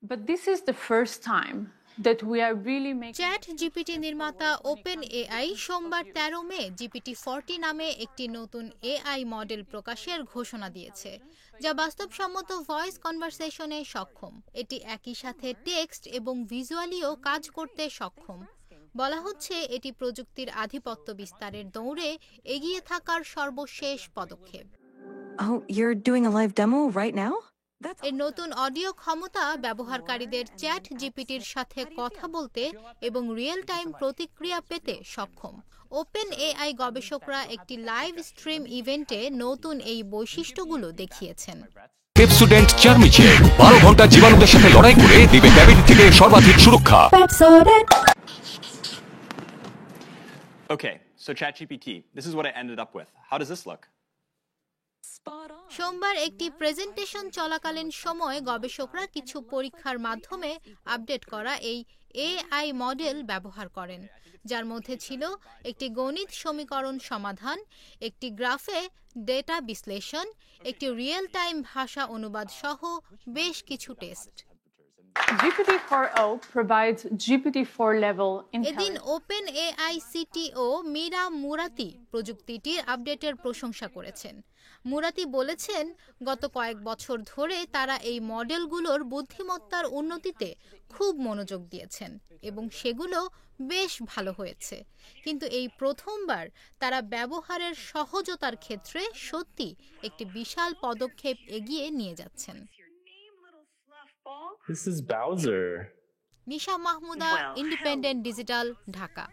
But this is the first time that we are really making chat GPT নির্মাতা open AI সোমবার ১৩ মে GPT-40 নামে একটি নতুন AI model প্রকাশের ঘোষণা দিয়েছে, যা বাস্তবসম্মত ভয়েস কনভারসেশনে সক্ষম। এটি একই সাথে টেক্সট এবং ভিজুয়ালিও কাজ করতে সক্ষম। বলা হচ্ছে এটি প্রযুক্তির আধিপত্য বিস্তারের দৌড়ে এগিয়ে থাকার সর্বশেষ পদক্ষেপ। Oh, you're doing a live demo right now? এর নতুন অডিও ক্ষমতা ব্যবহারকারীদের চ্যাট জিপিটির সাথে কথা বলতে এবং রিয়েল টাইম প্রতিক্রিয়া পেতে সক্ষম। ওপেন এআই গবেষকরা একটি লাইভ স্ট্রিম ইভেন্টে নতুন এই বৈশিষ্ট্যগুলো দেখিয়েছেন। পেপসোডেন্ট চার্মিচে 12 ঘন্টা জীবাণুদের সাথে লড়াই করে দিবে ক্যাভিটি থেকে সর্বাধিক সুরক্ষা। Okay, so ChatGPT, this is what I ended up with. How does this look? সোমবার একটি প্রেজেন্টেশন চলাকালীন সময় গবেষকরা কিছু পরীক্ষার মাধ্যমে আপডেট করা এই এআই মডেল ব্যবহার করেন, যার মধ্যে ছিল একটি গণিত সমীকরণ সমাধান, একটি গ্রাফে ডেটা বিশ্লেষণ, একটি রিয়েল টাইম ভাষা অনুবাদ সহ বেশ কিছু test. GPT-4o provides GPT-4 level এদিন intelligence. Open AI CTO Mira Murati প্রযুক্তিটির আপডেটের প্রশংসা করেছেন। মুরাতি বলেছেন, গত কয়েক বছর ধরে তারা এই মডেলগুলোর বুদ্ধিমত্তার উন্নতিতে খুব মনোযোগ দিয়েছেন এবং সেগুলো বেশ ভালো হয়েছে, কিন্তু এই প্রথমবার তারা ব্যবহারের সহজতার ক্ষেত্রে সত্যি একটি বিশাল পদক্ষেপ এগিয়ে নিয়ে যাচ্ছেন। This is Bowser. Nisha Mahmuda, independent digital, Dhaka.